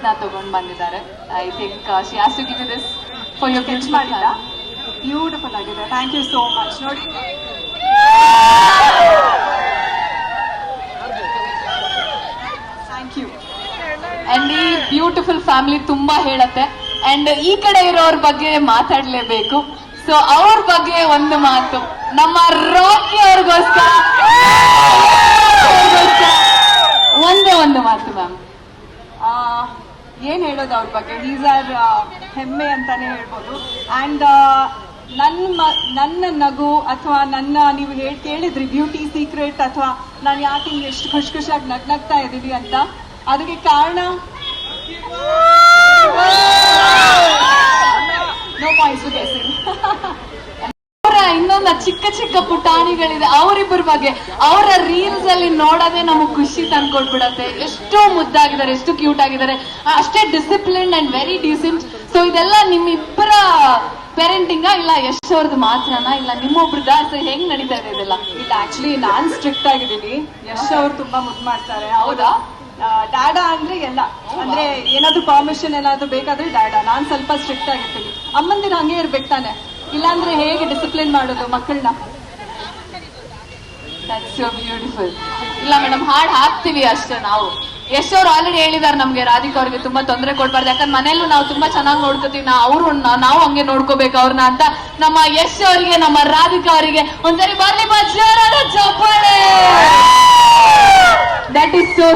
ನ ತಗೊಂಡ್ ಬಂದಿದ್ದಾರೆ. I think she has to give you this for your gift. ಮಾಡಿಲ್ಲ, ಬ್ಯೂಟಿಫುಲ್ ಆಗಿದೆ. Thank you so much. ನೋಡಿ, ಥ್ಯಾಂಕ್ ಯು. ಅಂಡ್ ಈ ಬ್ಯೂಟಿಫುಲ್ ಫ್ಯಾಮಿಲಿ ತುಂಬಾ ಹೇಳತ್ತೆ. ಅಂಡ್ ಈ ಕಡೆ ಇರೋರ್ ಬಗ್ಗೆ ಮಾತಾಡ್ಲೇಬೇಕು. ಸೊ ಅವ್ರ ಬಗ್ಗೆ ಒಂದು ಮಾತು ನಮ್ಮ ರಾಕಿ ಅವ್ರಿಗೋಸ್ಕರ ಒಂದೇ ಒಂದು ಮಾತು ಮ್ಯಾಮ್. ಏನ್ ಹೇಳೋದು ಅವ್ರ ಬಗ್ಗೆ? ಈಸ್ ಆರ್ ಹೆಮ್ಮೆ ಅಂತಾನೆ ಹೇಳ್ಬೋದು. ಅಂಡ್ ನನ್ನ ನಗು ಅಥವಾ ನೀವು ಕೇಳಿದ್ರಿ ಬ್ಯೂಟಿ ಸೀಕ್ರೆಟ್ ಅಥವಾ ನಾನು ಯಾಕೆ ಹಿಂಗೆ ಎಷ್ಟು ಖುಷಿಯಾಗಿ ನಗ್ನಗ್ತಾ ಇದ್ದೀವಿ ಅಂತ, ಅದಕ್ಕೆ ಕಾರಣ ನೋ ಪಾಯಿಂಟ್ಸ್ ಟು ಗೆಸ್ಸಿಂಗ್. ಇನ್ನೊಂದು ಚಿಕ್ಕ ಚಿಕ್ಕ ಪುಟಾಣಿಗಳಿದೆ ಅವರಿಬ್ಬರ ಬಗ್ಗೆ. ಅವರ ರೀಲ್ಸ್ ಅಲ್ಲಿ ನೋಡೋದೇ ನಮಗ್ ಖುಷಿ ತಂದ್ಕೊಟ್ಬಿಡತ್ತೆ. ಎಷ್ಟು ಮುದ್ದಾಗಿದ್ದಾರೆ, ಎಷ್ಟು ಕ್ಯೂಟ್ ಆಗಿದ್ದಾರೆ, ಅಷ್ಟೇ discipline and very decent. So ಇದೆಲ್ಲ ನಿಮ್ಮಿಬ್ಬರ ಪೇರೆಂಟಿಂಗ ಇಲ್ಲ ಯಶ್ ಅವ್ರದ್ದು ಮಾತ್ರನಾ, ಇಲ್ಲ ನಿಮ್ಮೊಬ್ರದ? ಸೊ ಹೆಂಗ್ ನಡೀತಾ ಇದೆ ಇದೆಲ್ಲ? ಇಲ್ಲ, ಆಕ್ಚುಲಿ ನಾನ್ ಸ್ಟ್ರಿಕ್ಟ್ ಆಗಿದ್ದೀನಿ. ಯಶ್ ಅವ್ರು ತುಂಬಾ ಮುದ್ದು ಮಾಡ್ತಾರೆ. ಹೌದಾ? ಡ್ಯಾಡಾ ಅಂದ್ರೆ ಎಲ್ಲ, ಅಂದ್ರೆ ಏನಾದ್ರು ಪರ್ಮಿಷನ್ ಏನಾದ್ರು ಬೇಕಾದ್ರೆ ಡ್ಯಾಡಾ. ನಾನ್ ಸ್ವಲ್ಪ ಸ್ಟ್ರಿಕ್ಟ್ ಆಗಿರ್ತೀನಿ. ಅಮ್ಮಂದಿರ ಹಂಗೆ ಇರ್ಬೇಕು ತಾನೆ, ಇಲ್ಲಾಂದ್ರೆ ಹೇಗೆ ಡಿಸಿಪ್ಲಿನ್ ಮಾಡೋದು ಮಕ್ಕಳನ್ನ? That's so beautiful. ಇಲ್ಲ ಮೇಡಮ್, ಹಾಡ್ ಹಾಕ್ತಿವಿ ಅಷ್ಟೇ ನಾವು. ಯಶ್ ಅವ್ರು ಆಲ್ರೆಡಿ ಹೇಳಿದಾರೆ ನಮ್ಗೆ ರಾಧಿಕಾ ಅವ್ರಿಗೆ ತುಂಬಾ ತೊಂದರೆ ಕೊಡ್ಬಾರ್ದು, ಯಾಕಂದ್ರೆ ಮನೆಯಲ್ಲೂ ನಾವು ತುಂಬಾ ಚೆನ್ನಾಗಿ ನೋಡ್ಕೋತೀವಿ, ನಾವು ಹಂಗೆ ನೋಡ್ಕೋಬೇಕು ಅವ್ರನ್ನ ಅಂತ. ನಮ್ಮ ಯಶ್ ಅವರಿಗೆ, ನಮ್ಮ ರಾಧಿಕಾ ಅವರಿಗೆ ಒಂದ್ಸರಿ ಬರ್ಲಿ ಜೋರಾದ ಚಪ್ಪಾಳೆ. That is so